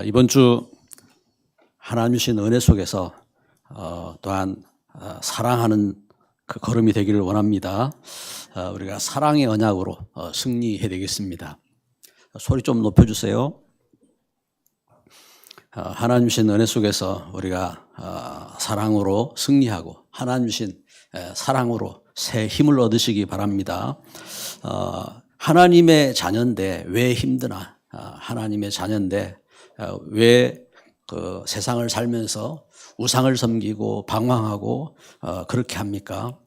이번 주 하나님 주신 은혜 속에서 또한 사랑하는 그 걸음이 되기를 원합니다. 우리가 사랑의 언약으로 승리해야 되겠습니다. 소리 좀 높여주세요. 하나님 주신 은혜 속에서 우리가 사랑으로 승리하고 하나님 주신 사랑으로 새 힘을 얻으시기 바랍니다. 하나님의 자녀인데 왜 힘드나? 하나님의 자녀인데 왜 그 세상을 살면서 우상을 섬기고 방황하고 그렇게 합니까?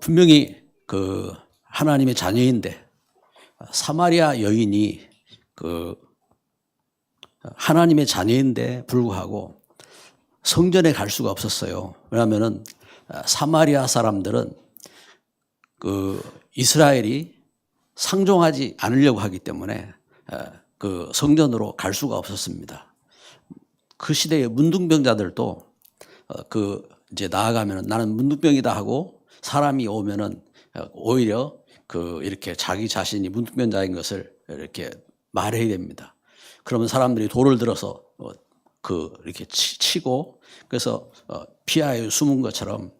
분명히 그 하나님의 자녀인데 사마리아 여인이 그 하나님의 자녀인데 불구하고 성전에 갈 수가 없었어요. 왜냐하면은 사마리아 사람들은 그 이스라엘이 상종하지 않으려고 하기 때문에 그 성전으로 갈 수가 없었습니다. 그 시대의 문둥병자들도 그 이제 나아가면은 나는 문둥병이다 하고 사람이 오면은 오히려 그 이렇게 자기 자신이 문둥병자인 것을 이렇게 말해야 됩니다. 그러면 사람들이 돌을 들어서 그 이렇게 치고 그래서 피하여 숨은 것처럼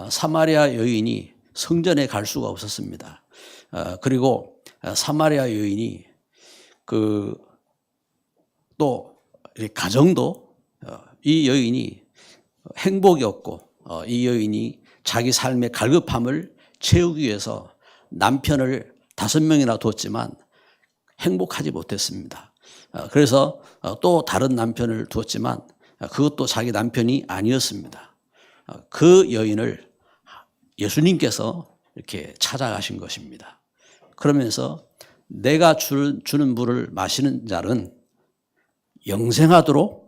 사마리아 여인이 성전에 갈 수가 없었습니다. 그리고 사마리아 여인이 그 또 가정도 이 여인이 행복이 없고 이 여인이 자기 삶의 갈급함을 채우기 위해서 남편을 5명이나 뒀지만 행복하지 못했습니다. 그래서 또 다른 남편을 두었지만 그것도 자기 남편이 아니었습니다. 그 여인을 예수님께서 이렇게 찾아가신 것입니다. 그러면서 내가 주는 물을 마시는 자는 영생하도록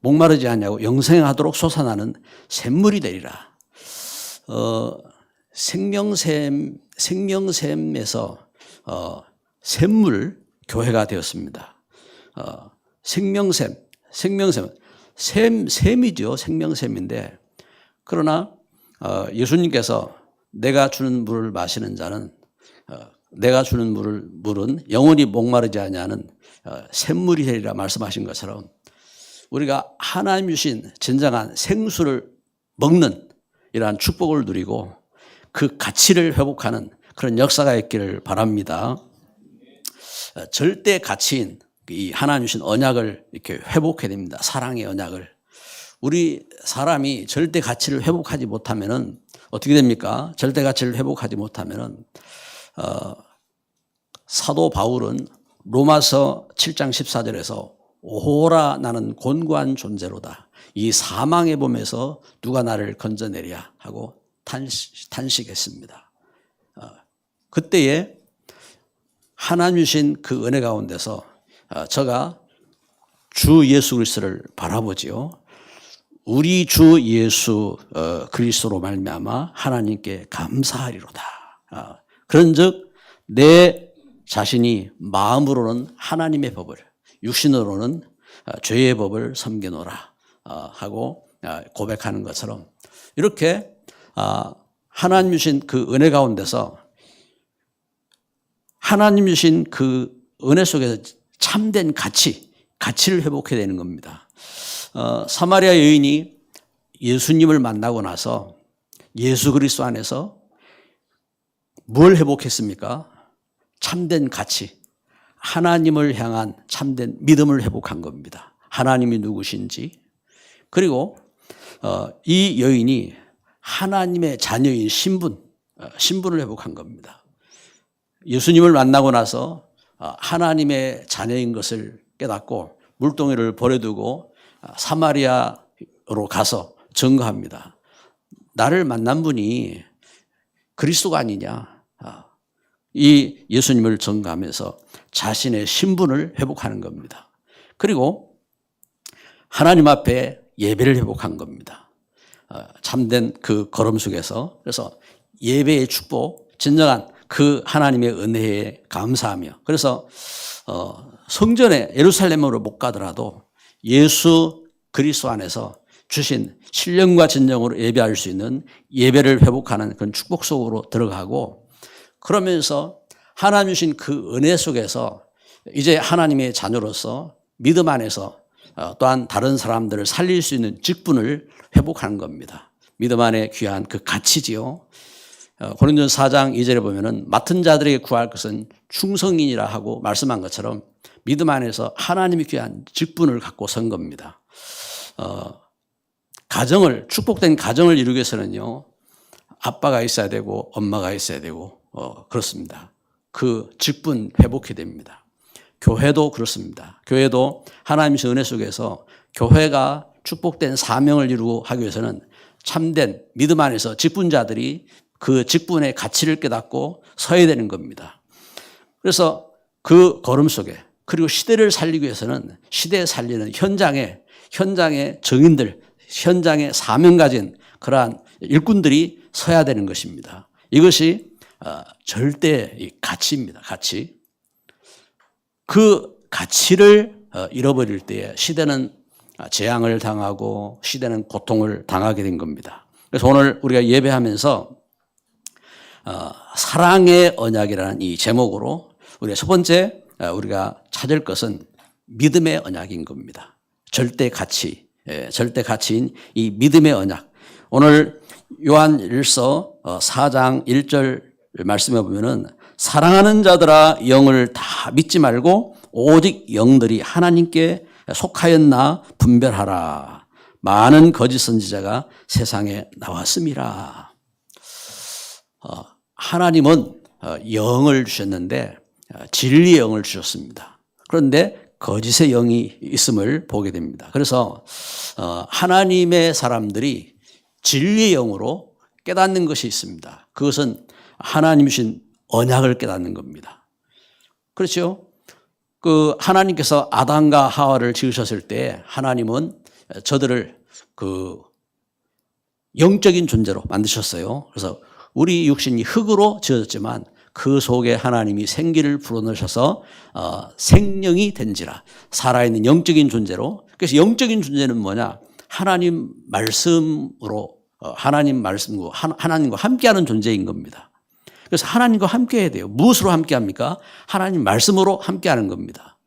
목마르지 않냐고 영생하도록 솟아나는 샘물이 되리라. 생명샘에서 샘물 교회가 되었습니다. 샘이죠. 생명샘인데 그러나 예수님께서 내가 주는 물을 마시는 자는 내가 주는 물은 영원히 목마르지 아니하는 샘물이 되리라 말씀하신 것처럼 우리가 하나님 주신 진정한 생수를 먹는 이러한 축복을 누리고 그 가치를 회복하는 그런 역사가 있기를 바랍니다. 절대 가치인 이 하나님 주신 언약을 이렇게 회복해야 됩니다. 사랑의 언약을. 우리 사람이 절대 가치를 회복하지 못하면은 어떻게 됩니까? 절대 가치를 회복하지 못하면은 사도 바울은 로마서 7장 14절에서 오호라 나는 곤고한 존재로다. 이 사망의 범에서 누가 나를 건져내랴 하고 탄식했습니다. 그때에 하나님 주신 그 은혜 가운데서 저가 주 예수 그리스도를 바라보지요. 우리 주 예수 그리스도로 말미암아 하나님께 감사하리로다. 그런즉 내 자신이 마음으로는 하나님의 법을 육신으로는 죄의 법을 섬기노라 하고 고백하는 것처럼 이렇게 하나님 주신 그 은혜 가운데서 하나님 주신 그 은혜 속에서 참된 가치를 회복해야 되는 겁니다. 사마리아 여인이 예수님을 만나고 나서 예수 그리스도 안에서 뭘 회복했습니까? 참된 가치, 하나님을 향한 참된 믿음을 회복한 겁니다. 하나님이 누구신지. 그리고 이 여인이 하나님의 자녀인 신분을 회복한 겁니다. 예수님을 만나고 나서 하나님의 자녀인 것을 깨닫고 물동이를 버려두고 사마리아로 가서 증거합니다. 나를 만난 분이 그리스도가 아니냐. 이 예수님을 증거하면서 자신의 신분을 회복하는 겁니다. 그리고 하나님 앞에 예배를 회복한 겁니다. 참된 그 걸음 속에서 그래서 예배의 축복, 진정한 그 하나님의 은혜에 감사하며 그래서 성전에 예루살렘으로 못 가더라도 예수 그리스도 안에서 주신 신령과 진정으로 예배할 수 있는 예배를 회복하는 그런 축복 속으로 들어가고 그러면서 하나님 주신 그 은혜 속에서 이제 하나님의 자녀로서 믿음 안에서 또한 다른 사람들을 살릴 수 있는 직분을 회복하는 겁니다. 믿음 안에 귀한 그 가치지요. 고린도전서 4장 2절에 보면은 맡은 자들에게 구할 것은 충성이니라 하고 말씀한 것처럼 믿음 안에서 하나님이 귀한 직분을 갖고 선 겁니다. 축복된 가정을 이루기 위해서는요, 아빠가 있어야 되고 엄마가 있어야 되고 그렇습니다. 그 직분 회복해야 됩니다. 교회도 그렇습니다. 교회도 하나님의 은혜 속에서 교회가 축복된 사명을 이루고 하기 위해서는 참된 믿음 안에서 직분자들이 그 직분의 가치를 깨닫고 서야 되는 겁니다. 그래서 그 걸음 속에, 그리고 시대를 살리기 위해서는 시대에 살리는 현장의 정인들, 현장에 사명 가진 그러한 일꾼들이 서야 되는 것입니다. 이것이 절대 가치입니다. 가치. 그 가치를 잃어버릴 때에 시대는 재앙을 당하고 시대는 고통을 당하게 된 겁니다. 그래서 오늘 우리가 예배하면서 사랑의 언약이라는 이 제목으로 우리가 첫 번째 우리가 찾을 것은 믿음의 언약인 겁니다. 절대 가치인 이 믿음의 언약. 오늘 요한일서 4장 1절 말씀해 보면은 사랑하는 자들아 영을 다 믿지 말고 오직 영들이 하나님께 속하였나 분별하라. 많은 거짓 선지자가 세상에 나왔음이라. 하나님은 영을 주셨는데 진리의 영을 주셨습니다. 그런데 거짓의 영이 있음을 보게 됩니다. 그래서 하나님의 사람들이 진리의 영으로 깨닫는 것이 있습니다. 그것은 하나님이 주신 언약을 깨닫는 겁니다. 그렇죠? 그 하나님께서 아담과 하와를 지으셨을 때 하나님은 저들을 그 영적인 존재로 만드셨어요. 그래서 우리 육신이 흙으로 지어졌지만 그 속에 하나님이 생기를 불어넣으셔서 생명이 된지라, 살아있는 영적인 존재로. 그래서 영적인 존재는 뭐냐? 하나님 말씀으로 하나님과 함께하는 존재인 겁니다. 그래서 하나님과 함께해야 돼요. 무엇으로 함께합니까? 하나님 말씀으로 함께하는 겁니다.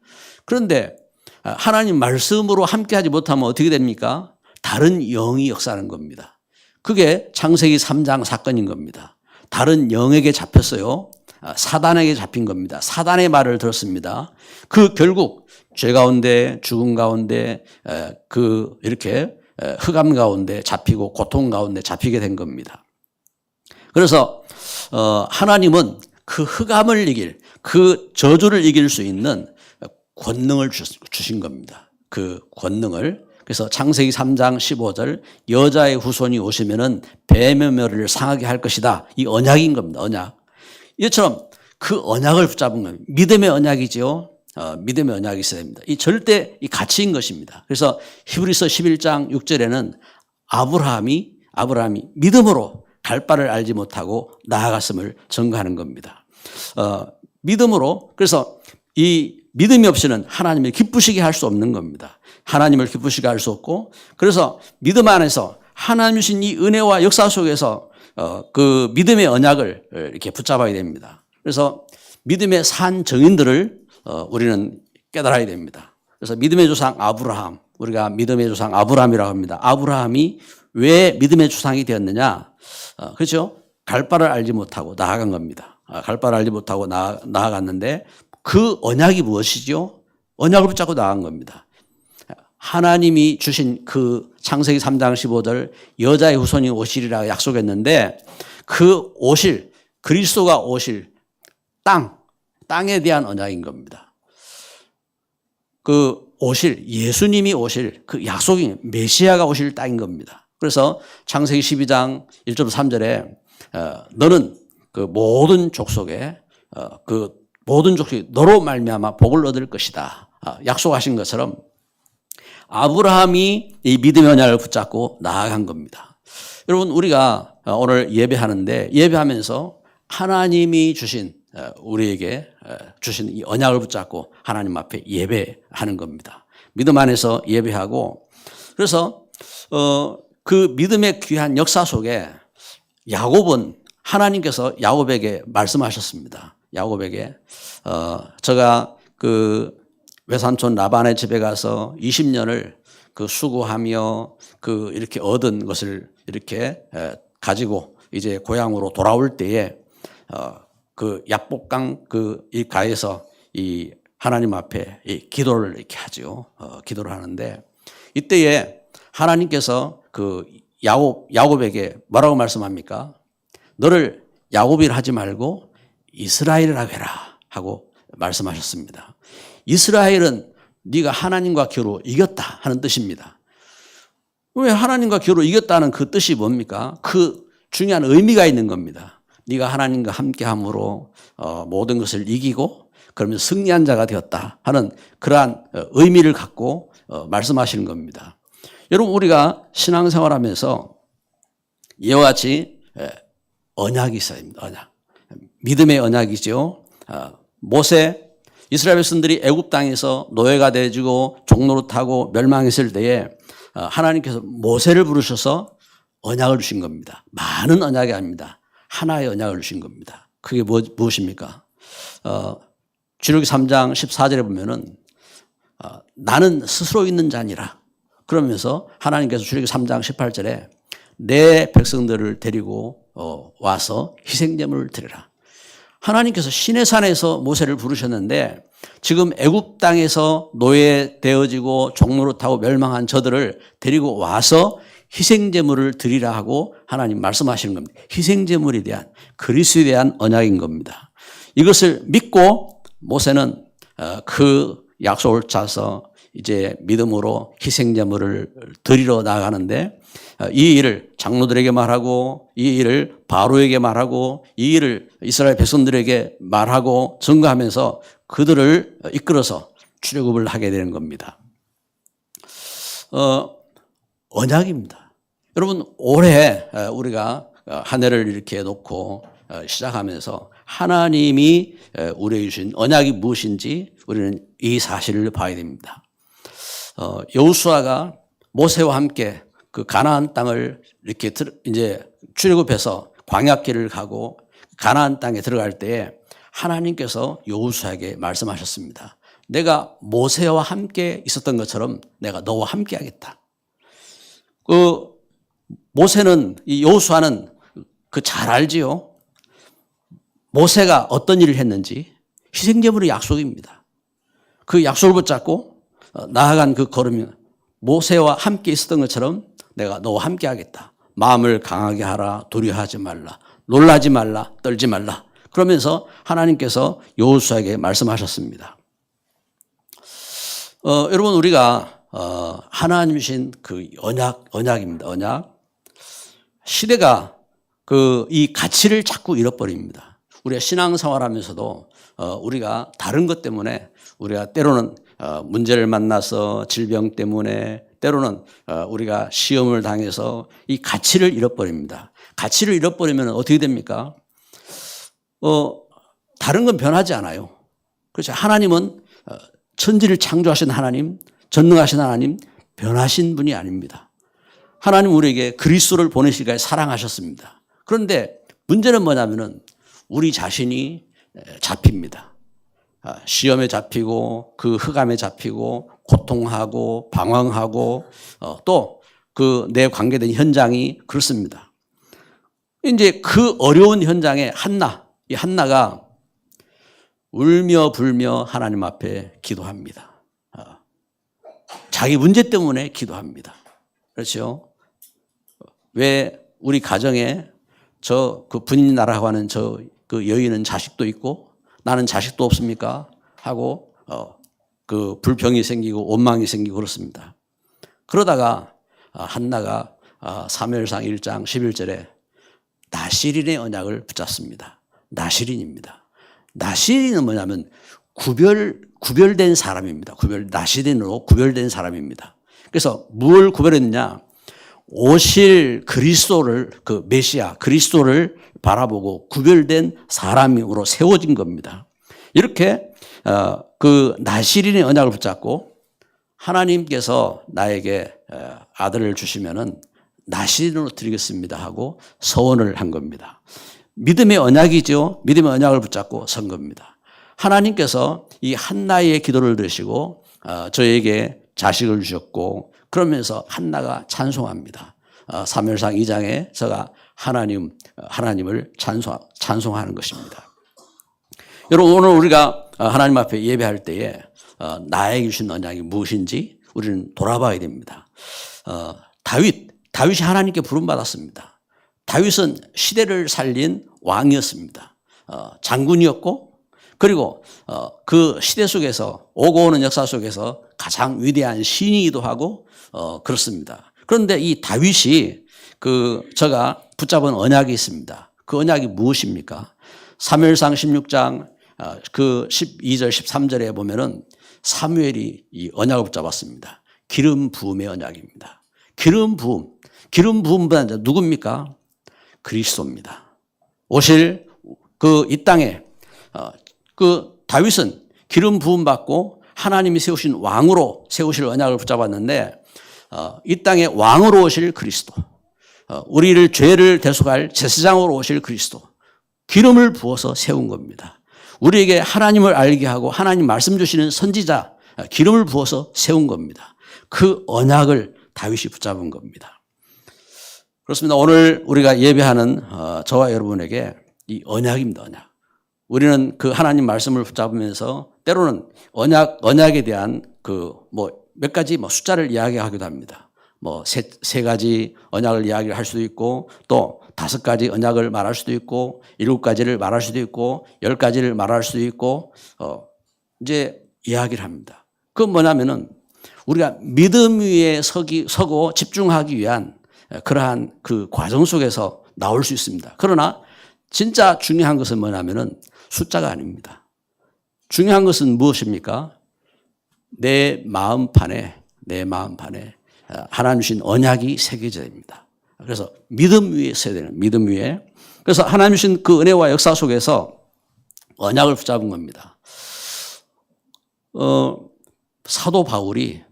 그런데 하나님 말씀으로 함께하지 못하면 어떻게 됩니까? 다른 영이 역사하는 겁니다. 그게 창세기 3장 사건인 겁니다. 다른 영에게 잡혔어요. 사단에게 잡힌 겁니다. 사단의 말을 들었습니다. 그 결국 죄 가운데, 죽음 가운데, 이렇게 흑암 가운데 잡히고 고통 가운데 잡히게 된 겁니다. 그래서 하나님은 그 흑암을 이길, 그 저주를 이길 수 있는 권능을 주신 겁니다. 그 권능을. 그래서 창세기 3장 15절 여자의 후손이 오시면은 뱀의 멸을 상하게 할 것이다. 이 언약인 겁니다. 언약. 이처럼 그 언약을 붙잡은 겁니다. 믿음의 언약이지요. 믿음의 언약이 있어야 됩니다. 이 절대 이 가치인 것입니다. 그래서 히브리서 11장 6절에는 아브라함이 믿음으로 갈 바를 알지 못하고 나아갔음을 증거하는 겁니다. 믿음으로. 그래서 이 믿음이 없이는 하나님을 기쁘시게 할 수 없는 겁니다. 하나님을 기쁘시게 할 수 없고, 그래서 믿음 안에서 하나님 주신 이 은혜와 역사 속에서 그 믿음의 언약을 이렇게 붙잡아야 됩니다. 그래서 믿음의 산 정인들을 우리는 깨달아야 됩니다. 그래서 믿음의 조상 아브라함, 우리가 믿음의 조상 아브라함이라고 합니다. 아브라함이 왜 믿음의 조상이 되었느냐? 그렇죠? 갈 바를 알지 못하고 나아간 겁니다. 갈 바를 알지 못하고 나아갔는데 그 언약이 무엇이죠? 언약을 붙잡고 나아간 겁니다. 하나님이 주신 그 창세기 3장 15절 여자의 후손이 오시리라 약속했는데 그 오실, 그리스도가 오실 땅에 대한 언약인 겁니다. 그 오실, 예수님이 오실 그 약속이 메시아가 오실 땅인 겁니다. 그래서 창세기 12장 1절 3절에 너는 그 모든 족속에 너로 말미암아 복을 얻을 것이다. 약속하신 것처럼 아브라함이 이 믿음의 언약을 붙잡고 나아간 겁니다. 여러분, 우리가 오늘 예배하면서 하나님이 우리에게 주신 이 언약을 붙잡고 하나님 앞에 예배하는 겁니다. 믿음 안에서 예배하고, 그래서 그 믿음의 귀한 역사 속에 야곱은 하나님께서 야곱에게 말씀하셨습니다. 야곱에게 제가 외삼촌 라반의 집에 가서 20년을 그 수고하며 그 이렇게 얻은 것을 이렇게 가지고 이제 고향으로 돌아올 때에 그 야복강 그 이 가에서 이 하나님 앞에 이 기도를 이렇게 하죠. 기도를 하는데 이때에 하나님께서 그 야곱에게 뭐라고 말씀합니까? 너를 야곱이라 하지 말고 이스라엘이라고 해라 하고 말씀하셨습니다. 이스라엘은 네가 하나님과 겨루 이겼다 하는 뜻입니다. 왜 하나님과 겨루 이겼다는 그 뜻이 뭡니까? 그 중요한 의미가 있는 겁니다. 네가 하나님과 함께함으로 모든 것을 이기고 그러면 승리한 자가 되었다 하는 그러한 의미를 갖고 말씀하시는 겁니다. 여러분 우리가 신앙생활하면서 이와 같이 언약이 있어야 합니다. 언약. 믿음의 언약이죠. 모세 이스라엘 백성들이 애굽 땅에서 노예가 되어지고 종노릇하고 멸망했을 때에 하나님께서 모세를 부르셔서 언약을 주신 겁니다. 많은 언약이 아닙니다. 하나의 언약을 주신 겁니다. 그게 무엇입니까? 출애굽기 3장 14절에 보면은 나는 스스로 있는 자니라. 그러면서 하나님께서 출애굽기 3장 18절에 내 백성들을 데리고 와서 희생제물을 드리라. 하나님께서 시내산에서 모세를 부르셨는데 지금 애굽 땅에서 노예되어지고 종노릇하고 멸망한 저들을 데리고 와서 희생제물을 드리라 하고 하나님 말씀하시는 겁니다. 희생제물에 대한 그리스도에 대한 언약인 겁니다. 이것을 믿고 모세는 그 약속을 짜서 이제 믿음으로 희생제물을 드리러 나가는데 이 일을 장로들에게 말하고 이 일을 바로에게 말하고 이 일을 이스라엘 백성들에게 말하고 증거하면서 그들을 이끌어서 출애굽을 하게 되는 겁니다. 언약입니다. 여러분 올해 우리가 한 해를 이렇게 놓고 시작하면서 하나님이 우리에게 주신 언약이 무엇인지 우리는 이 사실을 봐야 됩니다. 여호수아가 모세와 함께 그 가나안 땅을 이렇게 이제 출애굽해서 광야길을 가고 가나안 땅에 들어갈 때에 하나님께서 여호수아에게 말씀하셨습니다. 내가 모세와 함께 있었던 것처럼 내가 너와 함께 하겠다. 그 모세는 이 여호수아는 그 잘 알지요. 모세가 어떤 일을 했는지 희생제물의 약속입니다. 그 약속을 붙잡고 나아간 그 걸음이 모세와 함께 있었던 것처럼 내가 너와 함께 하겠다. 마음을 강하게 하라. 두려워하지 말라. 놀라지 말라. 떨지 말라. 그러면서 하나님께서 여호수아에게 말씀하셨습니다. 여러분 우리가 하나님 주신 그 언약입니다. 언약. 시대가 이 가치를 자꾸 잃어버립니다. 우리가 신앙생활하면서도 우리가 다른 것 때문에 우리가 때로는 문제를 만나서 질병 때문에 때로는 우리가 시험을 당해서 이 가치를 잃어버립니다. 가치를 잃어버리면 어떻게 됩니까? 다른 건 변하지 않아요. 그렇죠. 하나님은 천지를 창조하신 하나님, 전능하신 하나님, 변하신 분이 아닙니다. 하나님 우리에게 그리스도를 보내시기까지 사랑하셨습니다. 그런데 문제는 뭐냐면은 우리 자신이 잡힙니다. 시험에 잡히고 그 흑암에 잡히고 고통하고 방황하고 또 그 내 관계된 현장이 그렇습니다. 이제 그 어려운 현장에 이 한나가 울며 불며 하나님 앞에 기도합니다. 자기 문제 때문에 기도합니다. 그렇죠? 왜 우리 가정에 그 분인 나라고 하는 그 여인은 자식도 있고 나는 자식도 없습니까? 하고 그 불평이 생기고 원망이 생기고 그렇습니다. 그러다가 한나가 사무엘상 1장 11절에 나실인의 언약을 붙잡습니다. 나실인입니다. 나실인은 뭐냐면 구별된 사람입니다. 나실인으로 구별된 사람입니다. 그래서 뭘 구별했느냐? 오실 그리스도를 그 메시아 그리스도를 바라보고 구별된 사람으로 세워진 겁니다. 이렇게 그 나실인의 언약을 붙잡고 하나님께서 나에게 아들을 주시면은 나실인으로 드리겠습니다 하고 서원을 한 겁니다. 믿음의 언약이죠. 믿음의 언약을 붙잡고 선 겁니다. 하나님께서 이 한나의 기도를 들으시고 저에게 자식을 주셨고 그러면서 한나가 찬송합니다. 사무엘상 2장에 저가 하나님을 찬송하는 것입니다. 여러분 오늘 우리가 하나님 앞에 예배할 때에 나에게 주신 언약이 무엇인지 우리는 돌아봐야 됩니다. 다윗이 하나님께 부름받았습니다. 다윗은 시대를 살린 왕이었습니다. 장군이었고 그리고 그 시대 속에서 오고 오는 역사 속에서 가장 위대한 신이기도 하고 그렇습니다. 그런데 이 다윗이 저가 붙잡은 언약이 있습니다. 그 언약이 무엇입니까? 사무엘상 16장 그 12절 13절에 보면은 사무엘이 이 언약을 붙잡았습니다. 기름 부음의 언약입니다. 기름 부음보다 누굽니까? 그리스도입니다. 오실 이 땅에 다윗은 기름 부음 받고 하나님이 세우신 왕으로 세우실 언약을 붙잡았는데 이 땅에 왕으로 오실 그리스도, 우리를 죄를 대속할 제사장으로 오실 그리스도, 기름을 부어서 세운 겁니다. 우리에게 하나님을 알게 하고 하나님 말씀 주시는 선지자, 기름을 부어서 세운 겁니다. 그 언약을 다윗이 붙잡은 겁니다. 그렇습니다. 오늘 우리가 예배하는 저와 여러분에게 이 언약입니다. 언약. 우리는 그 하나님 말씀을 붙잡으면서 때로는 언약에 대한 몇 가지 숫자를 이야기하기도 합니다. 세 가지 언약을 이야기를 할 수도 있고 또 5가지 언약을 말할 수도 있고 7가지를 말할 수도 있고 10가지를 말할 수도 있고 이제 이야기를 합니다. 그건 뭐냐면은 우리가 믿음 위에 서고 집중하기 위한 그러한 그 과정 속에서 나올 수 있습니다. 그러나 진짜 중요한 것은 뭐냐면은 숫자가 아닙니다. 중요한 것은 무엇입니까? 내 마음판에 하나님 주신 언약이 새겨져야 됩니다. 그래서 믿음 위에 서야 되는 믿음 위에. 그래서 하나님 주신 그 은혜와 역사 속에서 언약을 붙잡은 겁니다. 사도 바울이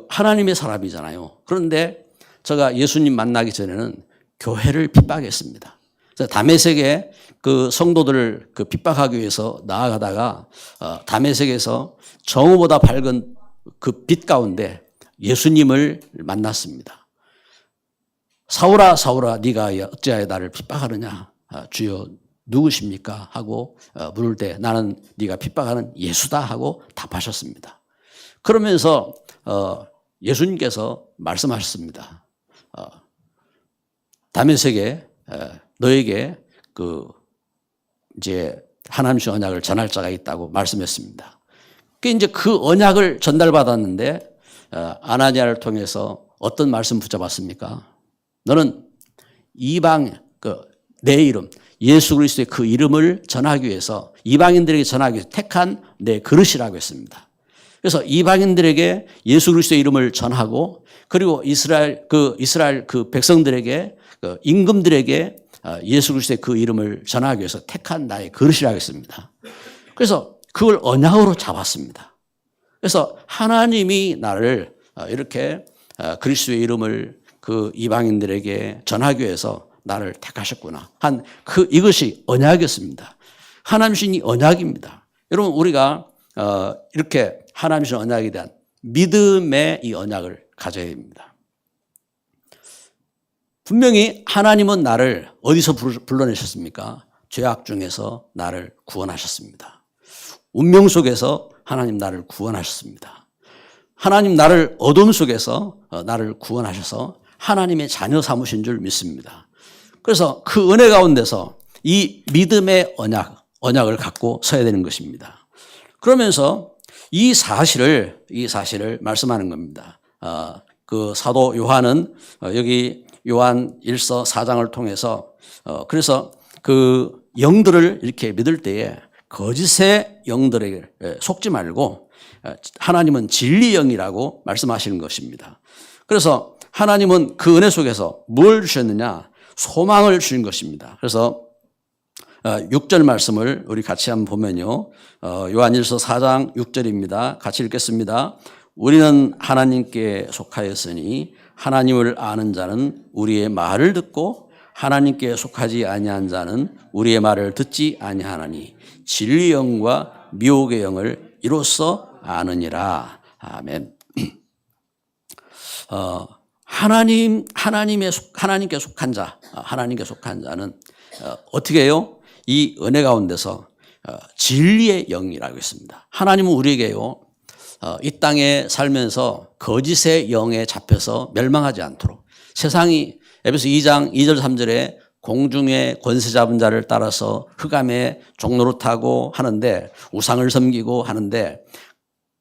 하나님의 사람이잖아요. 그런데 제가 예수님 만나기 전에는 교회를 핍박했습니다. 그래서 다메섹에 그 성도들을 핍박하기 위해서 나아가다가 다메섹에서 정오보다 밝은 그 빛 가운데 예수님을 만났습니다. 사울아 사울아 네가 어찌하여 나를 핍박하느냐? 주여 누구십니까? 하고 물을 때 나는 네가 핍박하는 예수다 하고 답하셨습니다. 그러면서 예수님께서 말씀하셨습니다. 다메섹에 너에게 이제 하나님의 언약을 전할 자가 있다고 말씀했습니다. 이제 그 언약을 전달받았는데 아나니아를 통해서 어떤 말씀 붙잡았습니까? 너는 이방 내 이름 예수 그리스도의 그 이름을 전하기 위해서 이방인들에게 전하기 위해서 택한 내 그릇이라고 했습니다. 그래서 이방인들에게 예수 그리스도의 이름을 전하고 그리고 이스라엘 그 백성들에게 임금들에게 예수 그리스도의 그 이름을 전하기 위해서 택한 나의 그릇이라고 했습니다. 그래서 그걸 언약으로 잡았습니다. 그래서 하나님이 나를 이렇게 그리스도의 이름을 그 이방인들에게 전하기 위해서 나를 택하셨구나 한 이것이 언약이었습니다. 하나님 주신 이 언약입니다. 여러분 우리가 이렇게 하나님 주신 언약에 대한 믿음의 이 언약을 가져야 됩니다. 분명히 하나님은 나를 어디서 불러내셨습니까? 죄악 중에서 나를 구원하셨습니다. 운명 속에서 하나님 나를 구원하셨습니다. 하나님 나를 어둠 속에서 나를 구원하셔서 하나님의 자녀 삼으신 줄 믿습니다. 그래서 그 은혜 가운데서 이 믿음의 언약을 갖고 서야 되는 것입니다. 그러면서 이 사실을 말씀하는 겁니다. 그 사도 요한은 여기 요한 1서 4장을 통해서 그래서 그 영들을 이렇게 믿을 때에 거짓의 영들에게 속지 말고 하나님은 진리 영이라고 말씀하시는 것입니다. 그래서 하나님은 그 은혜 속에서 뭘 주셨느냐? 소망을 주신 것입니다. 그래서 6절 말씀을 우리 같이 한번 보면요. 요한일서 4장 6절입니다. 같이 읽겠습니다. 우리는 하나님께 속하였으니 하나님을 아는 자는 우리의 말을 듣고 하나님께 속하지 아니한 자는 우리의 말을 듣지 아니하나니 진리의 영과 미혹의 영을 이로써 아느니라. 아멘. 하나님께 속한 자는 어떻게 해요? 이 은혜 가운데서 진리의 영이라고 했습니다. 하나님은 우리에게요, 이 땅에 살면서 거짓의 영에 잡혀서 멸망하지 않도록, 세상이 에베소 2장 2절 3절에 공중의 권세 잡은 자를 따라서 흑암의 종노릇하고 하는데, 우상을 섬기고 하는데,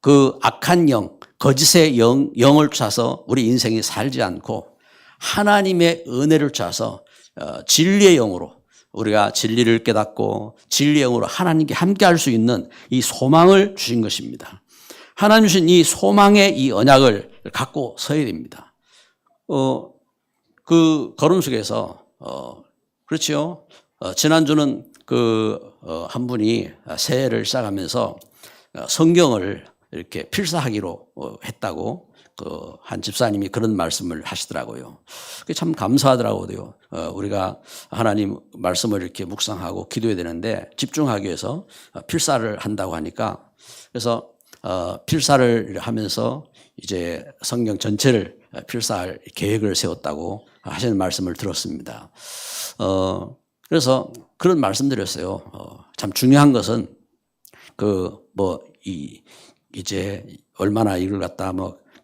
그 악한 영, 거짓의 영을 쫓아서 우리 인생이 살지 않고 하나님의 은혜를 쫓아서 진리의 영으로 우리가 진리를 깨닫고 진리의 영으로 하나님께 함께할 수 있는 이 소망을 주신 것입니다. 하나님 주신 이 소망의 이 언약을 갖고 서야 됩니다. 그 걸음 속에서 그렇죠. 지난주는 한 분이 새해를 시작하면서 성경을 이렇게 필사하기로 했다고 한 집사님이 그런 말씀을 하시더라고요. 그게 참 감사하더라고요. 우리가 하나님 말씀을 이렇게 묵상하고 기도해야 되는데 집중하기 위해서 필사를 한다고 하니까, 그래서 필사를 하면서 이제 성경 전체를 필사할 계획을 세웠다고 하시는 말씀을 들었습니다. 그래서 그런 말씀드렸어요. 참 중요한 것은 이제 얼마나 이걸 갖다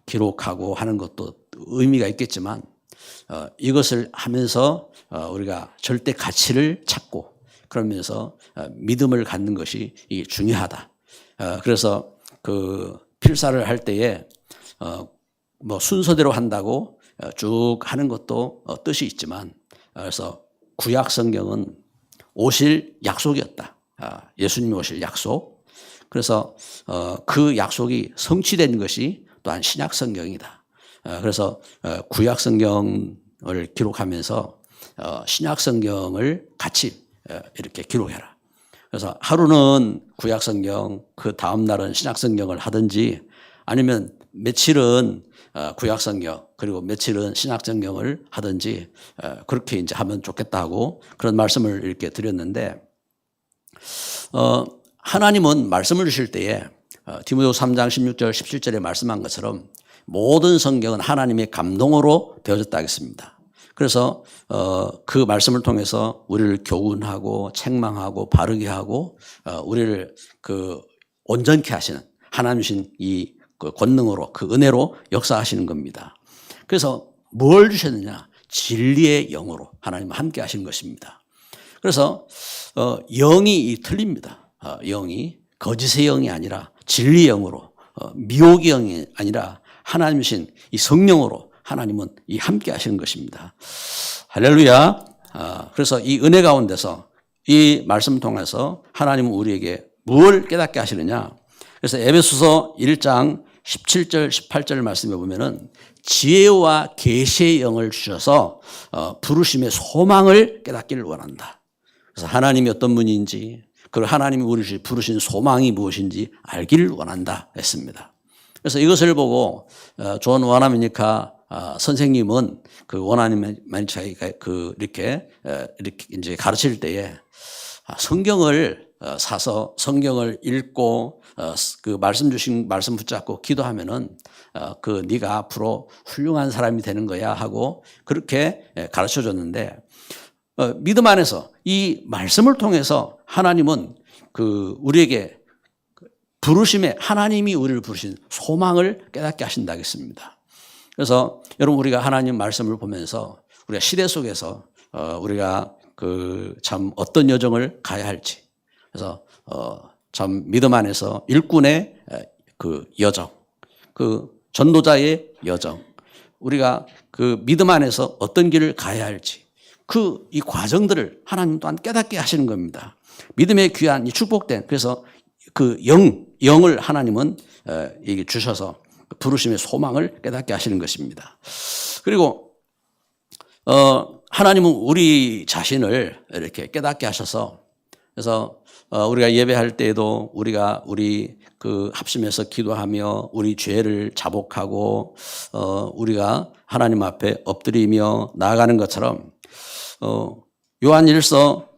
기록하고 하는 것도 의미가 있겠지만, 이것을 하면서 우리가 절대 가치를 찾고 그러면서 믿음을 갖는 것이 중요하다. 그래서 그 필사를 할 때에 순서대로 한다고 쭉 하는 것도 뜻이 있지만, 그래서 구약 성경은 오실 약속이었다. 예수님이 오실 약속. 그래서 그 약속이 성취된 것이 또한 신약 성경이다. 그래서 구약 성경을 기록하면서 신약 성경을 같이 이렇게 기록해라. 그래서 하루는 구약 성경, 그 다음 날은 신약 성경을 하든지, 아니면 며칠은 구약 성경 그리고 며칠은 신약 성경을 하든지 그렇게 이제 하면 좋겠다고 그런 말씀을 이렇게 드렸는데, 하나님은 말씀을 주실 때에 디모데후서 3장 16절 17절에 말씀한 것처럼 모든 성경은 하나님의 감동으로 되어졌다 하겠습니다. 그래서 그 말씀을 통해서 우리를 교훈하고 책망하고 바르게 하고 우리를 온전케 하시는 하나님 주신 이 권능으로, 그 은혜로 역사하시는 겁니다. 그래서 뭘 주셨느냐? 진리의 영으로 하나님은 함께 하신 것입니다. 그래서 영이 틀립니다. 영이 거짓의 영이 아니라 진리의 영으로, 미혹의 영이 아니라 하나님이신 이 성령으로 하나님은 함께 하시는 것입니다. 할렐루야. 그래서 이 은혜 가운데서 이 말씀 통해서 하나님은 우리에게 무엇을 깨닫게 하시느냐? 그래서 에베소서 1장 17절 18절 말씀에 보면은 지혜와 계시의 영을 주셔서 부르심의 소망을 깨닫기를 원한다. 그래서 하나님이 어떤 분인지, 그리고 하나님이 우리를 부르신 소망이 무엇인지 알기를 원한다 했습니다. 그래서 이것을 보고 존 원아메니카 선생님은 그 원아메니카가 이렇게 이제 가르칠 때에 성경을 사서 성경을 읽고 그 말씀 주신 말씀 붙잡고 기도하면은 네가 앞으로 훌륭한 사람이 되는 거야 하고 그렇게 가르쳐 줬는데, 믿음 안에서 이 말씀을 통해서 하나님은 우리에게 부르심에 하나님이 우리를 부르신 소망을 깨닫게 하신다 하겠습니다. 그래서 여러분, 우리가 하나님 말씀을 보면서 우리가 시대 속에서 우리가 참 어떤 여정을 가야 할지, 그래서 참 믿음 안에서 일꾼의 여정, 전도자의 여정, 우리가 믿음 안에서 어떤 길을 가야 할지, 이 과정들을 하나님 또한 깨닫게 하시는 겁니다. 믿음의 귀한 이 축복된, 그래서 영을 하나님은 주셔서 부르심의 소망을 깨닫게 하시는 것입니다. 그리고 하나님은 우리 자신을 이렇게 깨닫게 하셔서, 그래서 우리가 예배할 때에도 우리 합심해서 기도하며 우리 죄를 자복하고 우리가 하나님 앞에 엎드리며 나아가는 것처럼 요한일서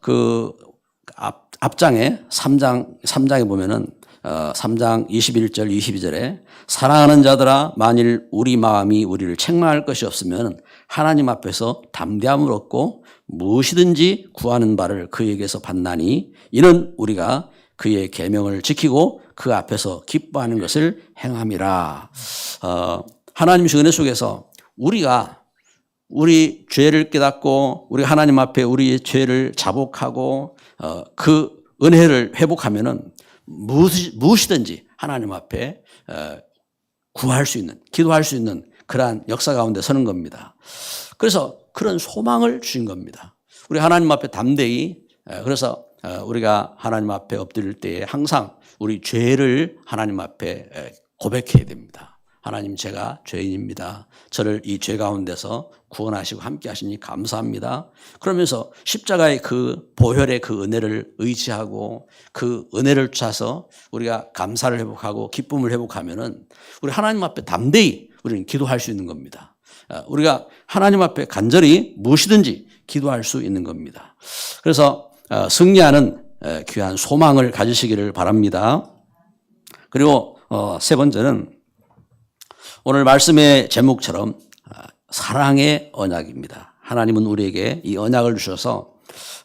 앞장에 3장에 보면은 3장 21절 22절에 사랑하는 자들아 만일 우리 마음이 우리를 책망할 것이 없으면 하나님 앞에서 담대함을 얻고 무엇이든지 구하는 바를 그에게서 받나니 이는 우리가 그의 계명을 지키고 그 앞에서 기뻐하는 것을 행함이라. 하나님의 은혜 속에서 우리가 우리 죄를 깨닫고 우리 하나님 앞에 우리의 죄를 자복하고 그 은혜를 회복하면은 무엇이든지 하나님 앞에 구할 수 있는, 기도할 수 있는 그러한 역사 가운데 서는 겁니다. 그래서 그런 소망을 주신 겁니다. 우리 하나님 앞에 담대히, 그래서 우리가 하나님 앞에 엎드릴 때에 항상 우리 죄를 하나님 앞에 고백해야 됩니다. 하나님, 제가 죄인입니다. 저를 이 죄 가운데서 구원하시고 함께 하시니 감사합니다. 그러면서 십자가의 그 보혈의 그 은혜를 의지하고 그 은혜를 찾아서 우리가 감사를 회복하고 기쁨을 회복하면은 우리 하나님 앞에 담대히 우리는 기도할 수 있는 겁니다. 우리가 하나님 앞에 간절히 무엇이든지 기도할 수 있는 겁니다. 그래서 승리하는 귀한 소망을 가지시기를 바랍니다. 그리고 세 번째는 오늘 말씀의 제목처럼 사랑의 언약입니다. 하나님은 우리에게 이 언약을 주셔서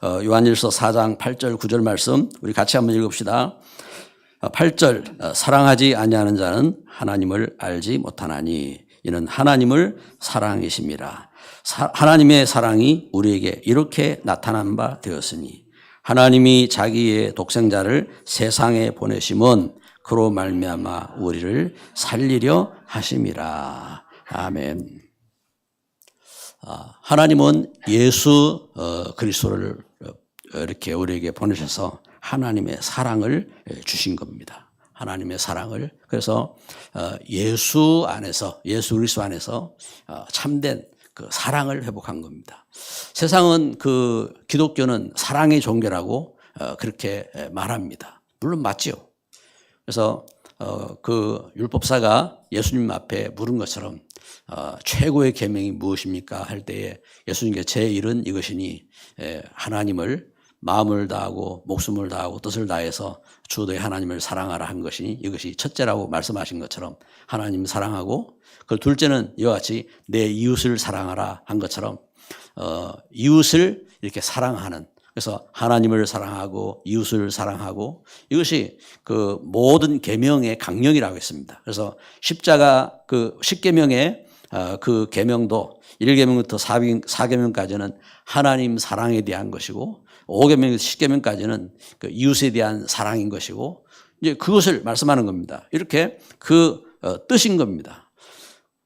요한일서 4장 8절 9절 말씀 우리 같이 한번 읽읍시다. 8절 사랑하지 아니하는 자는 하나님을 알지 못하나니 이는 하나님을 사랑이심이라. 하나님의 사랑이 우리에게 이렇게 나타난 바 되었으니 하나님이 자기의 독생자를 세상에 보내심은 그로 말미암아 우리를 살리려 하심이라. 아멘. 하나님은 예수 그리스도를 이렇게 우리에게 보내셔서 하나님의 사랑을 주신 겁니다. 하나님의 사랑을. 그래서 예수 안에서, 예수 그리스도 안에서 참된 그 사랑을 회복한 겁니다. 세상은 그 기독교는 사랑의 종교라고 그렇게 말합니다. 물론 맞지요. 그래서 그 율법사가 예수님 앞에 물은 것처럼 최고의 계명이 무엇입니까? 할 때에 예수님께 제 일은 이것이니 하나님을 마음을 다하고 목숨을 다하고 뜻을 다해서 주 너의 하나님을 사랑하라 한 것이니 이것이 첫째라고 말씀하신 것처럼 하나님 사랑하고 그 둘째는 이와 같이 내 이웃을 사랑하라 한 것처럼 이웃을 이렇게 사랑하는, 그래서 하나님을 사랑하고 이웃을 사랑하고 이것이 그 모든 계명의 강령이라고 했습니다. 그래서 십자가 그 10계명의 그 계명도 1계명부터 4계명까지는 하나님 사랑에 대한 것이고 5계명에서 10계명까지는 그 이웃에 대한 사랑인 것이고 이제 그것을 말씀하는 겁니다. 이렇게 그 뜻인 겁니다.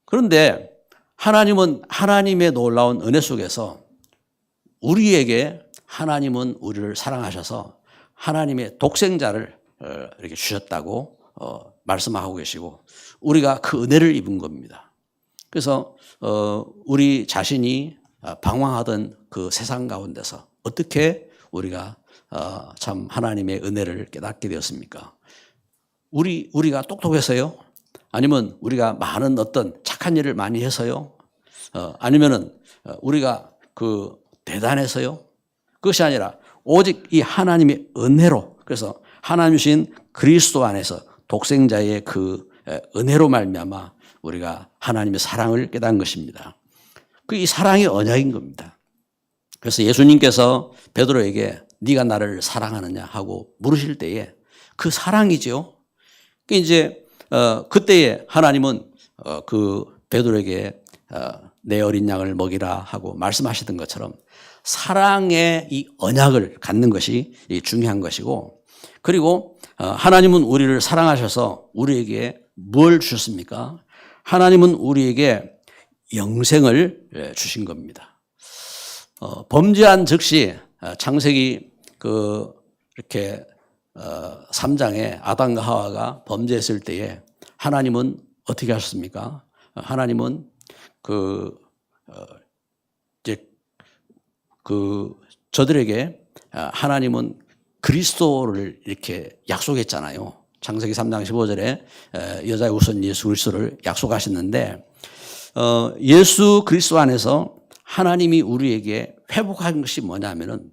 그런데 하나님은 하나님의 놀라운 은혜 속에서 우리에게 하나님은 우리를 사랑하셔서 하나님의 독생자를 이렇게 주셨다고 말씀하고 계시고 우리가 그 은혜를 입은 겁니다. 그래서 우리 자신이 방황하던 그 세상 가운데서 어떻게 우리가 참 하나님의 은혜를 깨닫게 되었습니까? 우리가 똑똑해서요? 아니면 우리가 많은 어떤 착한 일을 많이 해서요? 아니면은 우리가 그 대단해서요? 그것이 아니라 오직 이 하나님의 은혜로, 그래서 하나님 주신 그리스도 안에서 독생자의 그 은혜로 말미암아 우리가 하나님의 사랑을 깨달은 것입니다. 그 이 사랑이 언약인 겁니다. 그래서 예수님께서 베드로에게 네가 나를 사랑하느냐 하고 물으실 때에 그 사랑이죠. 그 이제 그때에 하나님은 그 베드로에게 내 어린 양을 먹이라 하고 말씀하시던 것처럼 사랑의 이 언약을 갖는 것이 중요한 것이고, 그리고 하나님은 우리를 사랑하셔서 우리에게 뭘 주셨습니까? 하나님은 우리에게 영생을 주신 겁니다. 범죄한 즉시 창세기 이렇게 3장에 아담과 하와가 범죄했을 때에 하나님은 어떻게 하셨습니까? 하나님은 저들에게 하나님은 그리스도를 이렇게 약속했잖아요. 창세기 3장 15절에 여자의 우선 예수 그리스도를 약속하셨는데 예수 그리스도 안에서 하나님이 우리에게 회복한 것이 뭐냐면은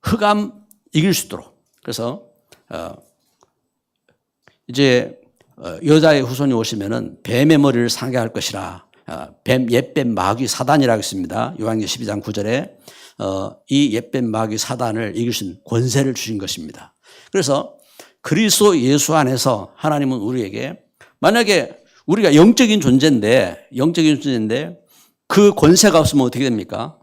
흑암 이길 수 있도록. 그래서 이제 여자의 후손이 오시면은 뱀의 머리를 상게 할 것이라. 옛뱀 마귀 사단이라고 했습니다. 요한계시록 12장 9절에 이 옛뱀 마귀 사단을 이길 수 있는 권세를 주신 것입니다. 그래서 그리스도 예수 안에서 하나님은 우리에게 만약에 우리가 영적인 존재인데 그 권세가 없으면 어떻게 됩니까?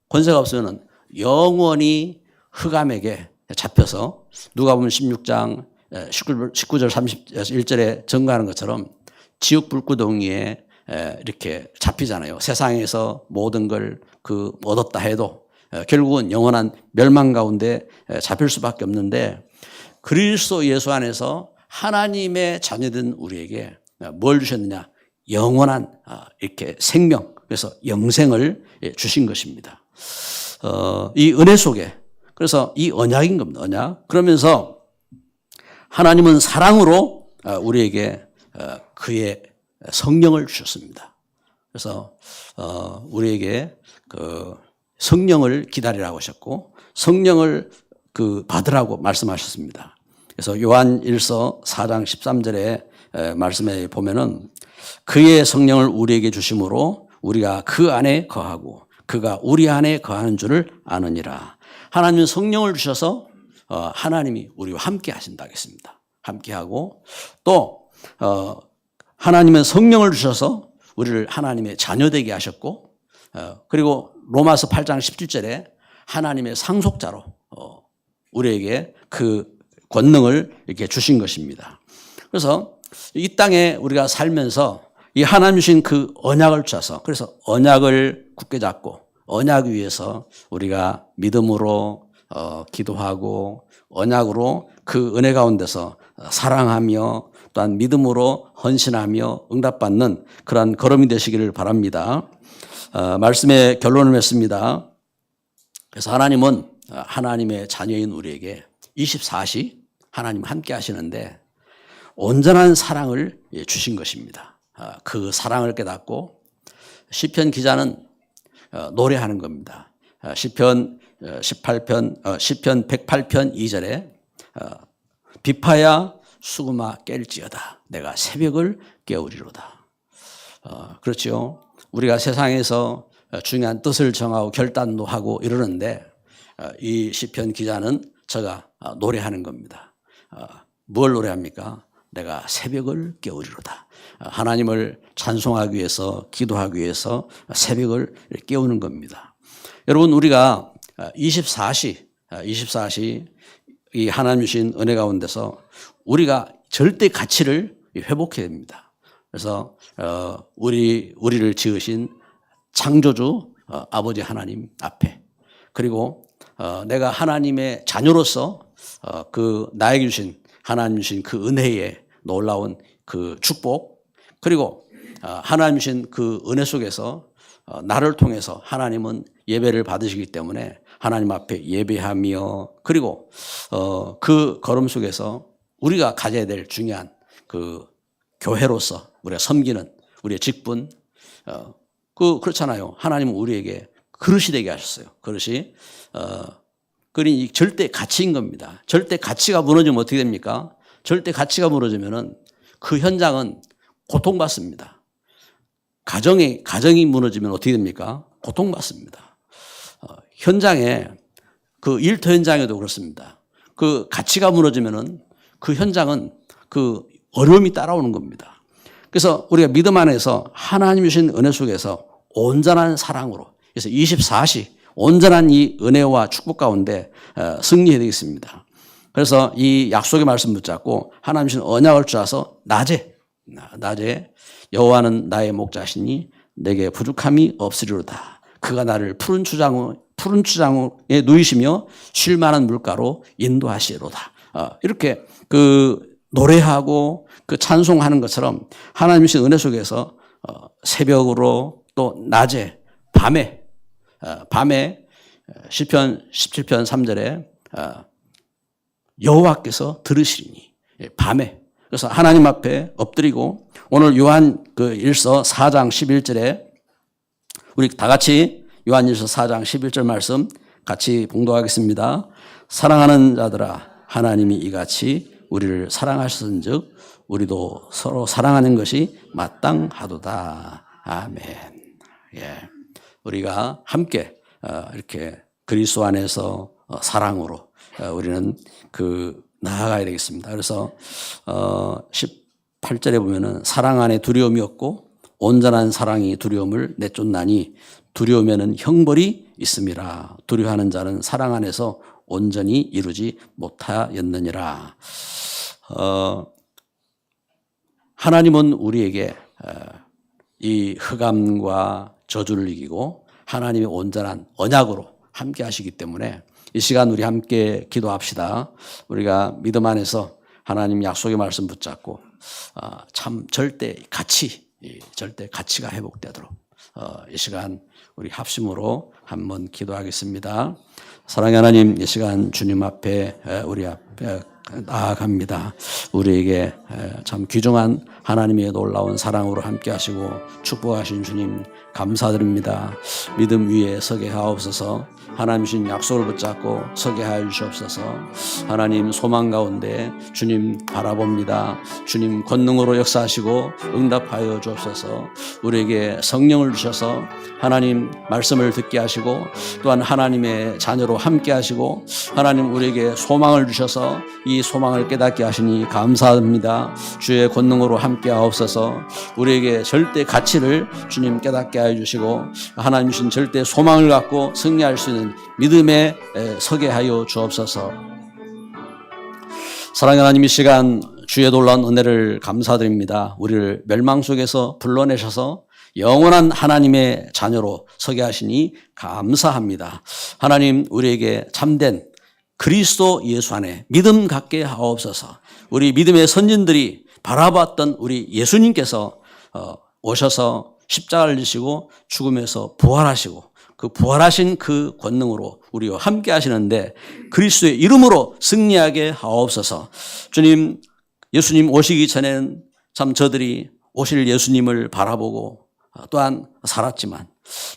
권세가 없으면 영원히 흑암에게 잡혀서 누가복음 16장 19절 31절에 증거하는 것처럼 지옥 불구덩이에 이렇게 잡히잖아요. 세상에서 모든 걸 얻었다 해도 결국은 영원한 멸망 가운데 잡힐 수밖에 없는데 그리스도 예수 안에서 하나님의 자녀된 우리에게 뭘 주셨느냐? 영원한 이렇게 생명, 그래서 영생을 주신 것입니다. 이 은혜 속에 그래서 이 언약인 겁니다. 언약. 그러면서 하나님은 사랑으로 우리에게 그의 성령을 주셨습니다. 그래서 우리에게 그 성령을 기다리라고 하셨고 성령을 받으라고 말씀하셨습니다. 그래서 요한 1서 4장 13절에 말씀에 보면은 그의 성령을 우리에게 주심으로 우리가 그 안에 거하고 그가 우리 안에 거하는 줄을 아느니라. 하나님은 성령을 주셔서 하나님이 우리와 함께 하신다 했습니다. 함께하고 또 하나님은 성령을 주셔서 우리를 하나님의 자녀되게 하셨고 그리고 로마서 8장 17절에 하나님의 상속자로 우리에게 그 권능을 이렇게 주신 것입니다. 그래서 이 땅에 우리가 살면서 이 하나님 주신 그 언약을 주셔서 그래서 언약을 굳게 잡고 언약 위에서 우리가 믿음으로 기도하고 언약으로 그 은혜 가운데서 사랑하며 또한 믿음으로 헌신하며 응답받는 그러한 걸음이 되시기를 바랍니다. 말씀의 결론을 맺습니다. 그래서 하나님은 하나님의 자녀인 우리에게 24시 하나님 함께 하시는데 온전한 사랑을 주신 것입니다. 그 사랑을 깨닫고 시편 기자는 노래하는 겁니다. 시편 108편 2절에 비파야 수금아 깰지어다 내가 새벽을 깨우리로다. 그렇죠. 우리가 세상에서 중요한 뜻을 정하고 결단도 하고 이러는데 이 시편 기자는 저가 노래하는 겁니다. 뭘 노래합니까? 내가 새벽을 깨우리로다. 하나님을 찬송하기 위해서 기도하기 위해서 새벽을 깨우는 겁니다. 여러분 우리가 24시 이 하나님 주신 은혜 가운데서 우리가 절대 가치를 회복해야 됩니다. 그래서 우리를 지으신 창조주 아버지 하나님 앞에 그리고 내가 하나님의 자녀로서 나에게 주신 하나님 주신 그 은혜의 놀라운 그 축복 그리고 하나님 주신 그 은혜 속에서 나를 통해서 하나님은 예배를 받으시기 때문에 하나님 앞에 예배하며 그리고 그 걸음 속에서 우리가 가져야 될 중요한 그 교회로서 우리가 섬기는 우리의 직분 그렇잖아요. 하나님은 우리에게 그릇이 되게 하셨어요. 그릇이 그러니 절대 가치인 겁니다. 절대 가치가 무너지면 어떻게 됩니까? 절대 가치가 무너지면은 그 현장은 고통받습니다. 가정이 무너지면 어떻게 됩니까? 고통받습니다. 현장에 그 일터 현장에도 그렇습니다. 그 가치가 무너지면은 그 현장은 그 어려움이 따라오는 겁니다. 그래서 우리가 믿음 안에서 하나님 주신 은혜 속에서 온전한 사랑으로 그래서 24시 온전한 이 은혜와 축복 가운데 승리해야 되겠습니다. 그래서 이 약속의 말씀 붙잡고 하나님 주신 언약을 주셔서 낮에 여호와는 나의 목자시니 내게 부족함이 없으리로다. 그가 나를 푸른 추장에 누이시며 쉴 만한 물가로 인도하시리로다. 이렇게 그 노래하고 그 찬송하는 것처럼 하나님 주신 은혜 속에서 새벽으로 또 낮에 밤에 시편 17편 3절에 여호와께서 들으시리니 밤에 그래서 하나님 앞에 엎드리고 오늘 요한 그 1서 4장 11절에 우리 다 같이 요한 1서 4장 11절 말씀 같이 봉독하겠습니다. 사랑하는 자들아 하나님이 이같이 우리를 사랑하셨은즉 우리도 서로 사랑하는 것이 마땅하도다. 아멘. 예, 우리가 함께 이렇게 그리스도 안에서 사랑으로 우리는 나아가야 되겠습니다. 그래서 18절에 보면은 사랑 안에 두려움이 없고 온전한 사랑이 두려움을 내쫓나니 두려움에는 형벌이 있음이라. 두려워하는 자는 사랑 안에서 온전히 이루지 못하였느니라. 하나님은 우리에게 이 흑암과 저주를 이기고 하나님의 온전한 언약으로 함께 하시기 때문에 이 시간 우리 함께 기도합시다. 우리가 믿음 안에서 하나님 약속의 말씀 붙잡고 참 절대 가치가 회복되도록 이 시간 우리 합심으로 한번 기도하겠습니다. 사랑의 하나님, 이 시간 주님 앞에 우리 앞에 나아갑니다. 우리에게 참 귀중한 하나님의 놀라운 사랑으로 함께 하시고 축복하신 주님 감사드립니다. 믿음 위에 서게 하옵소서. 하나님 주신 약속을 붙잡고 서게 하여 주시옵소서. 하나님 소망 가운데 주님 바라봅니다. 주님 권능으로 역사하시고 응답하여 주옵소서. 우리에게 성령을 주셔서 하나님 말씀을 듣게 하시고 또한 하나님의 자녀로 함께 하시고 하나님 우리에게 소망을 주셔서 이 소망을 깨닫게 하시니 감사합니다. 주의 권능으로 함께 하옵소서. 우리에게 절대 가치를 주님 깨닫게 하여 주시고 하나님 주신 절대 소망을 갖고 승리할 수 있는 믿음에 서게 하여 주옵소서. 사랑하는 하나님, 이 시간 주의 놀라운 은혜를 감사드립니다. 우리를 멸망 속에서 불러내셔서 영원한 하나님의 자녀로 서게 하시니 감사합니다. 하나님 우리에게 참된 그리스도 예수 안에 믿음 갖게 하옵소서. 우리 믿음의 선진들이 바라봤던 우리 예수님께서 오셔서 십자가를 지시고 죽음에서 부활하시고 그 부활하신 그 권능으로 우리와 함께 하시는데 그리스도의 이름으로 승리하게 하옵소서. 주님, 예수님 오시기 전에는 참 저들이 오실 예수님을 바라보고 또한 살았지만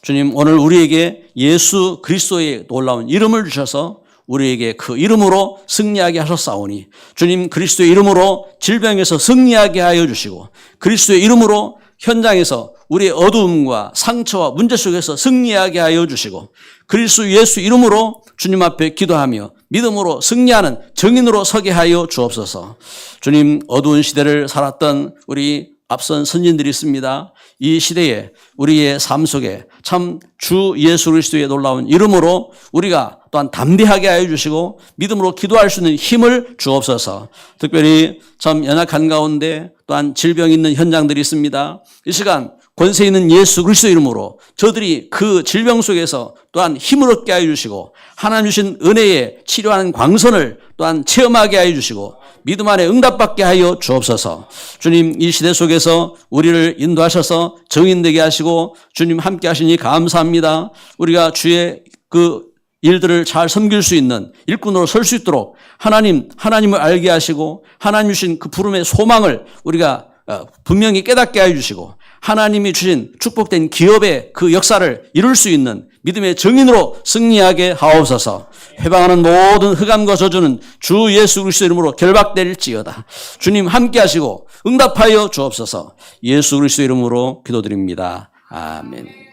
주님 오늘 우리에게 예수 그리스도의 놀라운 이름을 주셔서 우리에게 그 이름으로 승리하게 하셨사오니 주님 그리스도의 이름으로 질병에서 승리하게 하여 주시고 그리스도의 이름으로 현장에서 우리의 어두움과 상처와 문제 속에서 승리하게 하여 주시고 그리스도 예수 이름으로 주님 앞에 기도하며 믿음으로 승리하는 증인으로 서게 하여 주옵소서. 주님 어두운 시대를 살았던 우리 앞선 선진들이 있습니다. 이 시대에 우리의 삶 속에 참 주 예수 그리스도의 놀라운 이름으로 우리가 또한 담대하게 하여 주시고 믿음으로 기도할 수 있는 힘을 주옵소서. 특별히 참 연약한 가운데 또한 질병이 있는 현장들이 있습니다. 이 시간 권세 있는 예수 그리스도 이름으로 저들이 그 질병 속에서 또한 힘을 얻게 하여 주시고 하나님 주신 은혜의 치료하는 광선을 또한 체험하게 하여 주시고 믿음 안에 응답받게 하여 주옵소서. 주님 이 시대 속에서 우리를 인도하셔서 증인되게 하시고 주님 함께 하시니 감사합니다. 우리가 주의 그 일들을 잘 섬길 수 있는 일꾼으로 설 수 있도록 하나님을 알게 하시고 하나님 주신 그 부름의 소망을 우리가 분명히 깨닫게 하여 주시고 하나님이 주신 축복된 기업의 그 역사를 이룰 수 있는 믿음의 증인으로 승리하게 하옵소서. 회방하는 모든 흑암과 저주는 주 예수 그리스도 이름으로 결박될지어다. 주님 함께 하시고 응답하여 주옵소서. 예수 그리스도 이름으로 기도드립니다. 아멘.